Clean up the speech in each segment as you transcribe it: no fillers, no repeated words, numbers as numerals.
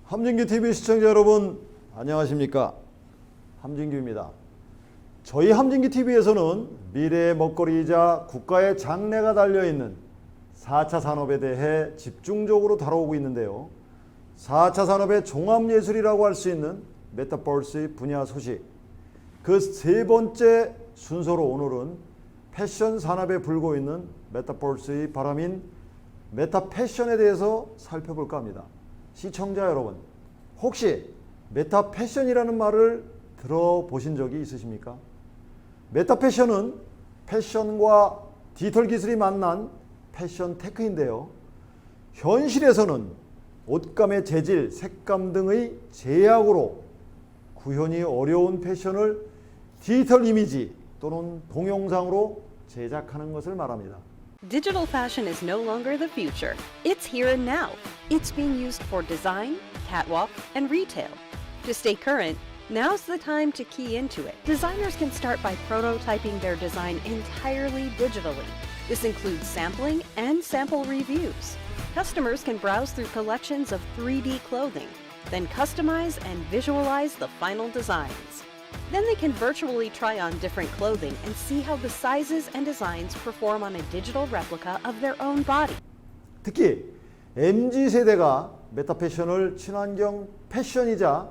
함진규TV 시청자 여러분 안녕하십니까? 함진규입니다. 저희 함진규TV에서는 미래의 먹거리이자 국가의 장래가 달려있는 4차 산업에 대해 집중적으로 다뤄오고 있는데요. 4차 산업의 종합예술이라고 할 수 있는 메타버스의 분야 소식, 그 세 번째 순서로 오늘은 패션 산업에 불고 있는 메타버스의 바람인 메타 패션에 대해서 살펴볼까 합니다. 시청자 여러분, 혹시 메타 패션이라는 말을 들어보신 적이 있으십니까? 메타 패션은 패션과 디지털 기술이 만난 패션 테크인데요. 현실에서는 옷감의 재질, 색감 등의 제약으로 구현이 어려운 패션을 디지털 이미지 또는 동영상으로 제작하는 것을 말합니다. Digital fashion is no longer the future. It's here and now. It's being used for design, catwalk, and retail. To stay current, now's the time to key into it. Designers can start by prototyping their design entirely digitally. This includes sampling and sample reviews. Customers can browse through collections of 3D clothing, then customize and visualize the final designs. Then they can virtually try on different clothing and see how the sizes and designs perform on a digital replica of their own body. 특히 MZ세대가 메타 패션을 친환경 패션이자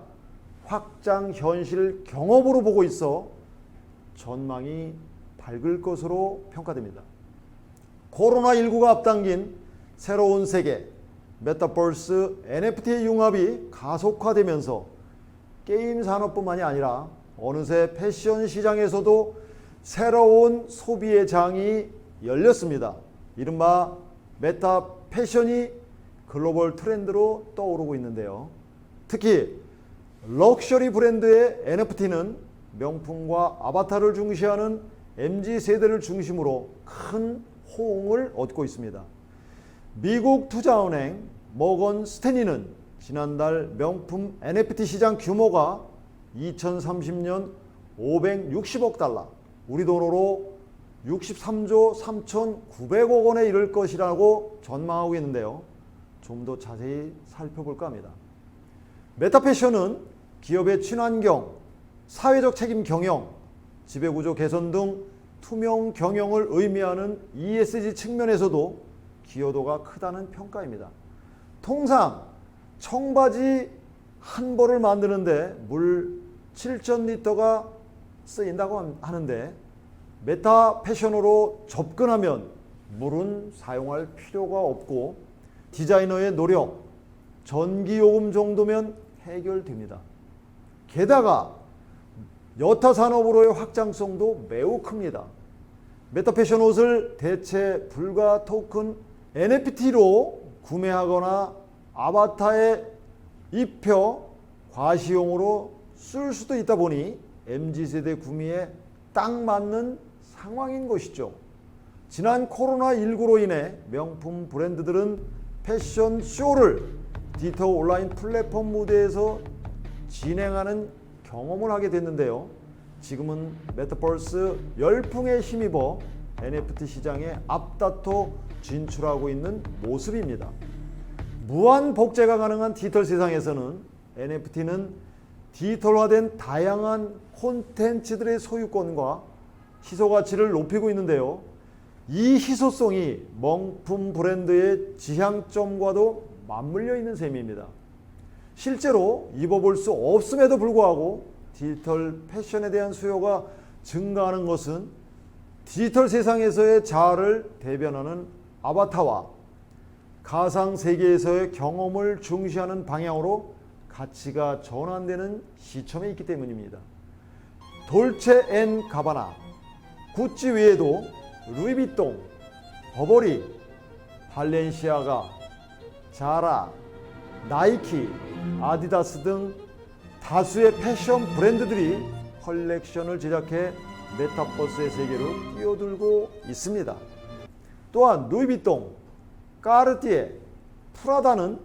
확장 현실 경험으로 보고 있어 전망이 밝을 것으로 평가됩니다. 코로나19가 앞당긴 새로운 세계, 메타버스 NFT의 융합이 가속화되면서 게임 산업뿐만이 아니라 어느새 패션 시장에서도 새로운 소비의 장이 열렸습니다. 이른바 메타 패션이 글로벌 트렌드로 떠오르고 있는데요. 특히 럭셔리 브랜드의 NFT는 명품과 아바타를 중시하는 MZ세대를 중심으로 큰 호응을 얻고 있습니다. 미국 투자은행 모건 스탠리는 지난달 명품 NFT 시장 규모가 2030년 560억 달러, 우리 돈으로 63조 3,900억 원에 이를 것이라고 전망하고 있는데요. 좀 더 자세히 살펴볼까 합니다. 메타 패션은 기업의 친환경, 사회적 책임 경영, 지배구조 개선 등 투명 경영을 의미하는 ESG 측면에서도 기여도가 크다는 평가입니다. 통상 청바지 한 벌을 만드는데 물 7,000리터가 쓰인다고 하는데 메타 패션으로 접근하면 물은 사용할 필요가 없고 디자이너의 노력, 전기요금 정도면 해결됩니다. 게다가 여타 산업으로의 확장성도 매우 큽니다. 메타 패션 옷을 대체 불가 토큰 NFT로 구매하거나 아바타에 입혀 과시용으로 쓸 수도 있다 보니 MZ세대 구매에 딱 맞는 상황인 것이죠. 지난 코로나19로 인해 명품 브랜드들은 패션 쇼를 디지털 온라인 플랫폼 무대에서 진행하는 경험을 하게 됐는데요. 지금은 메타버스 열풍에 힘입어 NFT 시장에 앞다퉈 진출하고 있는 모습입니다. 무한 복제가 가능한 디지털 세상에서는 NFT는 디지털화된 다양한 콘텐츠들의 소유권과 희소 가치를 높이고 있는데요. 이 희소성이 명품 브랜드의 지향점과도 맞물려 있는 셈입니다. 실제로 입어볼 수 없음에도 불구하고 디지털 패션에 대한 수요가 증가하는 것은 디지털 세상에서의 자아를 대변하는 아바타와 가상 세계에서의 경험을 중시하는 방향으로 가치가 전환되는 시점에 있기 때문입니다. 돌체 앤 가바나, 구찌 외에도 루이비통, 버버리, 발렌시아가, 자라, 나이키, 아디다스 등 다수의 패션 브랜드들이 컬렉션을 제작해 메타버스의 세계로 뛰어들고 있습니다. 또한 루이비통, 까르띠에, 프라다는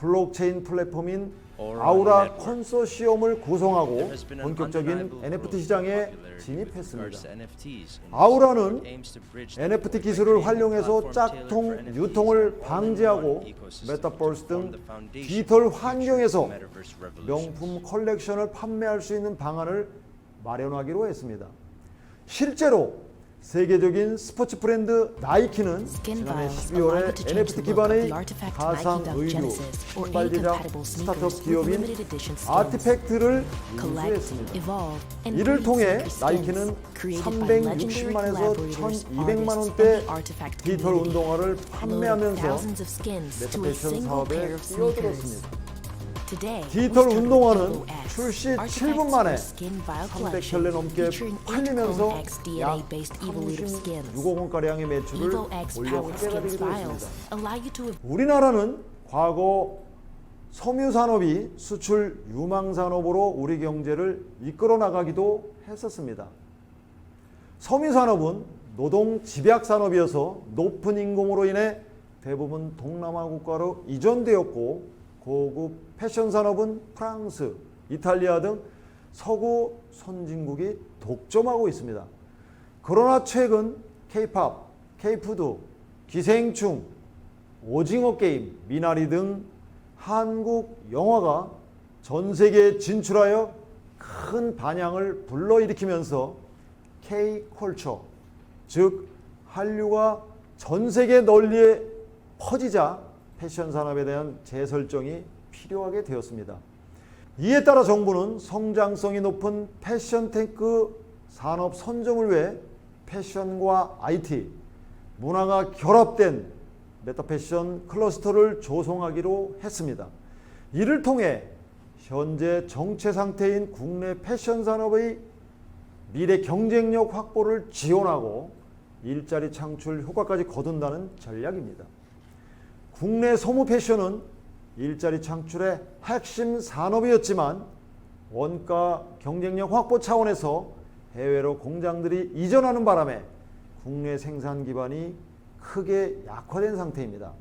블록체인 플랫폼인 Aura 아우라 Network. 컨소시엄을 구성하고 There has been an 본격적인 undeniable NFT growth 시장에 in popularity with 진입했습니다. regards to NFTs in 아우라는 aims to bridge the NFT gap 기술을 by creating a 활용해서 platform tailored for 짝퉁 NFTs 유통을 and all-in-one 방지하고 ecosystem 메타버스 to 등 form the foundation 디지털 for future 환경에서 metaverse revolutions. 명품 컬렉션을 판매할 수 있는 방안을 마련하기로 했습니다. 실제로 세계적인 스포츠 브랜드 나이키는 Skin 지난해 vials allow you 12월에 to change NFT the look of 기반의 the artifact 가상 Nike Dunk 의류 Genesis or 신발 any 제작 compatible 스타트업 sneakers with 기업인 limited edition skins. 아티팩트를 Collect, 인수했습니다. evolve, and 이를 breed 통해 sneaker 나이키는 skins created by legendary 360만에서 collaborators, 1,200만 artists, 원대 and the artifact 디지털 community. 운동화를 Load 판매하면서 thousands of skins to a 메타패션 single pair 사업에 of sneakers. 뛰어들었습니다. Today, 디지털 we started 운동화는 with Halo X, 출시 artifacts 7분 만에 for skin vial 300켤레 collection 넘게 featuring 팔리면서 Clone X 약 DNA-based evolutive skins. 36억 원가량의 매출을 Evo X 올려 powered 화제가 skins 되기도 vials 했습니다. allow you to 우리나라는 과거 섬유 산업이 수출 유망 산업으로 우리 경제를 이끌어 나가기도 했었습니다. 섬유 산업은 노동 집약 산업이어서 높은 임금으로 인해 대부분 동남아 국가로 이전되었고 고급 패션 산업은 프랑스, 이탈리아 등 서구 선진국이 독점하고 있습니다. 그러나 최근 K-팝, K-푸드, 기생충, 오징어 게임, 미나리 등 한국 영화가 전 세계에 진출하여 큰 반향을 불러일으키면서 K-컬처, 즉 한류가 전 세계 널리에 퍼지자 패션 산업에 대한 재설정이 필요하게 되었습니다. 이에 따라 정부는 성장성이 높은 패션테크 산업 선점을 위해 패션과 IT, 문화가 결합된 메타패션 클러스터를 조성하기로 했습니다. 이를 통해 현재 정체 상태인 국내 패션 산업의 미래 경쟁력 확보를 지원하고 일자리 창출 효과까지 거둔다는 전략입니다. 국내 소무 패션은 일자리 창출의 핵심 산업이었지만 원가 경쟁력 확보 차원에서 해외로 공장들이 이전하는 바람에 국내 생산 기반이 크게 약화된 상태입니다.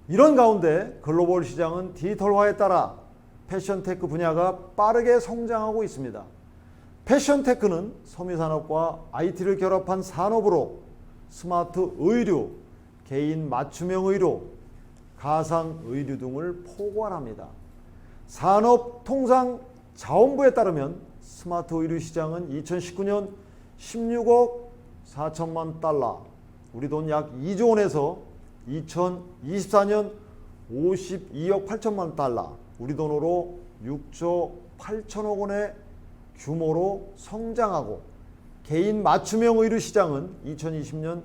이런 가운데 글로벌 시장은 디지털화에 따라 패션테크 분야가 빠르게 성장하고 있습니다. 패션테크는 섬유산업과 IT를 결합한 산업으로 스마트 의류, 개인 맞춤형 의료, 가상 의류 등을 포괄합니다. 산업통상자원부에 따르면 스마트 의류 시장은 2019년 16억 4천만 달러, 우리 돈 약 2조 원에서 2024년 52억 8천만 달러, 우리 돈으로 6조 8천억 원의 규모로 성장하고, 개인 맞춤형 의류 시장은 2020년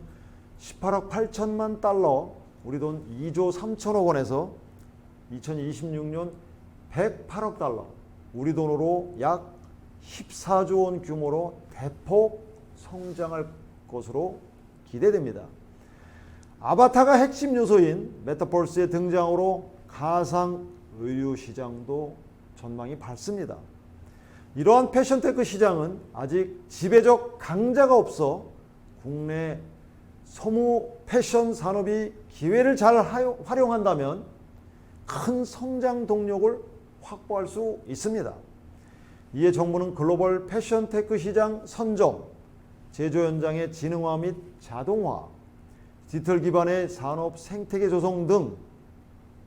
18억 8천만 달러, 우리 돈 2조 3천억 원에서 2026년 108억 달러, 우리 돈으로 약 14조 원 규모로 대폭 성장할 것으로 기대됩니다. 아바타가 핵심 요소인 메타버스의 등장으로 가상 의류 시장도 전망이 밝습니다. 이러한 패션테크 시장은 아직 지배적 강자가 없어 국내 소무 패션 산업이 기회를 잘 활용한다면 큰 성장 동력을 확보할 수 있습니다. 이에 정부는 글로벌 패션테크 시장 선점, 제조 현장의 지능화 및 자동화, 디지털 기반의 산업 생태계 조성 등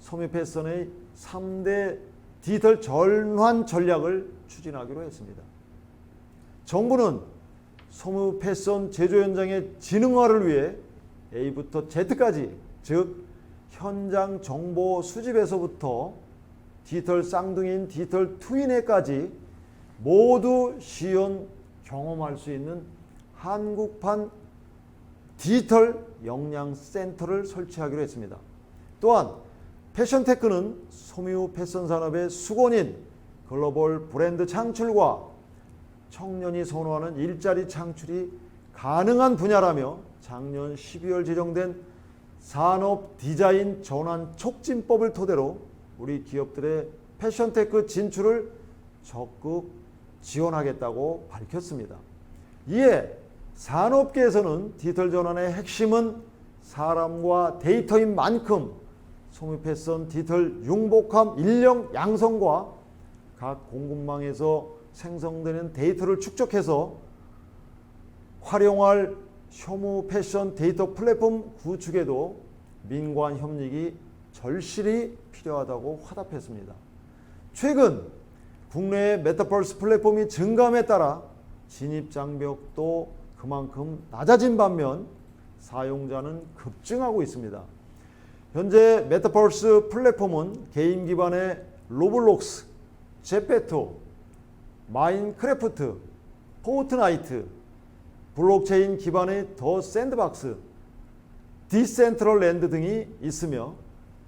섬유 패션의 3대 디지털 전환 전략을 추진하기로 했습니다. 정부는 소무 패션 제조 현장의 지능화를 위해 A부터 Z까지, 즉 현장 정보 수집에서부터 디지털 쌍둥이인 디지털 트윈에까지 모두 시연 경험할 수 있는 한국판 디지털 역량센터를 설치하기로 했습니다. 또한 패션테크는 소유 패션 산업의 수건인 글로벌 브랜드 창출과 청년이 선호하는 일자리 창출이 가능한 분야라며 작년 12월 제정된 산업 디자인 전환 촉진법을 토대로 우리 기업들의 패션테크 진출을 적극 지원하겠다고 밝혔습니다. 이에 산업계에서는 디지털 전환의 핵심은 사람과 데이터인 만큼 소미 패션 디지털 융복합 인력 양성과 각 공급망에서 생성되는 데이터를 축적해서 활용할 소미 패션 데이터 플랫폼 구축에도 민관 협력이 절실히 필요하다고 화답했습니다. 최근 국내의 메타버스 플랫폼이 증가함에 따라 진입 장벽도 그만큼 낮아진 반면 사용자는 급증하고 있습니다. 현재 메타버스 플랫폼은 게임 기반의 로블록스, 제페토, 마인크래프트, 포트나이트, 블록체인 기반의 더 샌드박스, 디센트럴랜드 등이 있으며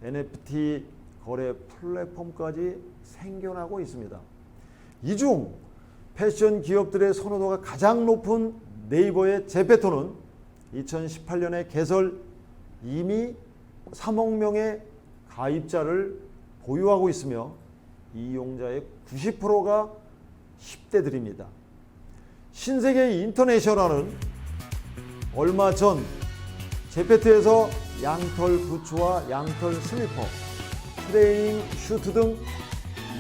NFT 거래 플랫폼까지 생겨나고 있습니다. 이 중 패션 기업들의 선호도가 가장 높은 네이버의 제페토는 2018년에 개설 이미 3억 명의 가입자를 보유하고 있으며 이용자의 90%가 10대들입니다. 신세계 인터내셔널은 얼마 전 제페토에서 양털 부츠와 양털 슬리퍼, 트레이닝 슈트 등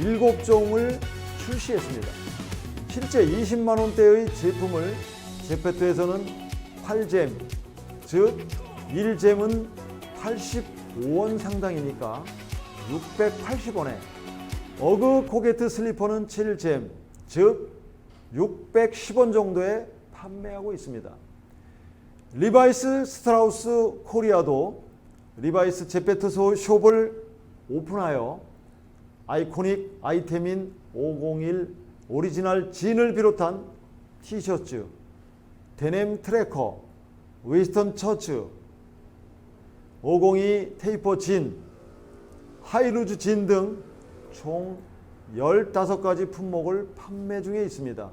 7종을 출시했습니다. 실제 20만 원대의 제품을 제페토에서는 8잼, 즉 1잼은 85원 상당이니까 680원에, 어그 코게트 슬리퍼는 7잼, 즉 610원 정도에 판매하고 있습니다. 리바이스 스트라우스 코리아도 리바이스 제페토 숍을 오픈하여 아이코닉 아이템인 501 오리지널 진을 비롯한 티셔츠, 데님 트래커, 웨스턴 처츠, 502 테이퍼 진, 하이루즈 진 등 총 15가지 품목을 판매 중에 있습니다.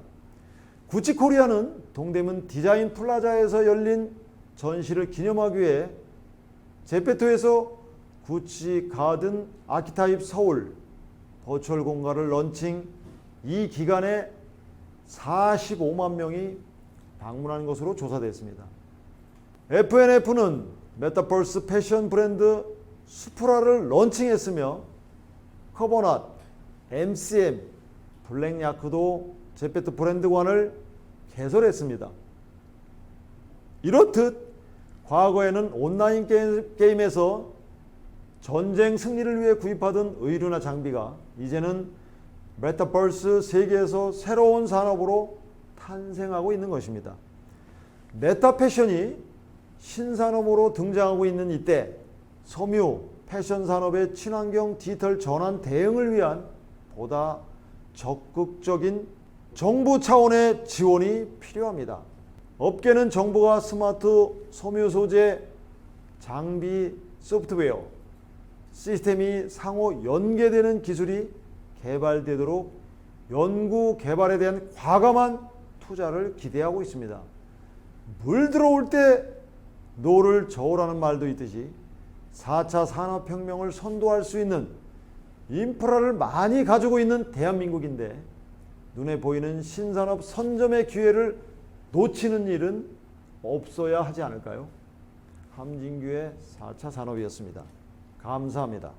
구찌 코리아는 동대문 디자인 플라자에서 열린 전시를 기념하기 위해 제페토에서 구찌 가든 아키타입 서울 버추얼 공간을 런칭, 이 기간에 45만 명이 방문한 것으로 조사됐습니다. FNF는 메타버스 패션 브랜드 수프라를 런칭했으며 커버낫, MCM, 블랙야크도 제페토 브랜드관을 개설했습니다. 이렇듯 과거에는 온라인 게임에서 전쟁 승리를 위해 구입하던 의류나 장비가 이제는 메타버스 세계에서 새로운 산업으로 탄생하고 있는 것입니다. 메타 패션이 신산업으로 등장하고 있는 이때 섬유 패션 산업의 친환경 디지털 전환 대응을 위한 보다 적극적인 정부 차원의 지원이 필요합니다. 업계는 정부가 스마트 섬유 소재, 장비, 소프트웨어, 시스템이 상호 연계되는 기술이 개발되도록 연구 개발에 대한 과감한 투자를 기대하고 있습니다. 물 들어올 때 노를 저으라는 말도 있듯이 4차 산업혁명을 선도할 수 있는 인프라를 많이 가지고 있는 대한민국인데 눈에 보이는 신산업 선점의 기회를 놓치는 일은 없어야 하지 않을까요? 함진규의 4차 산업이었습니다. 감사합니다.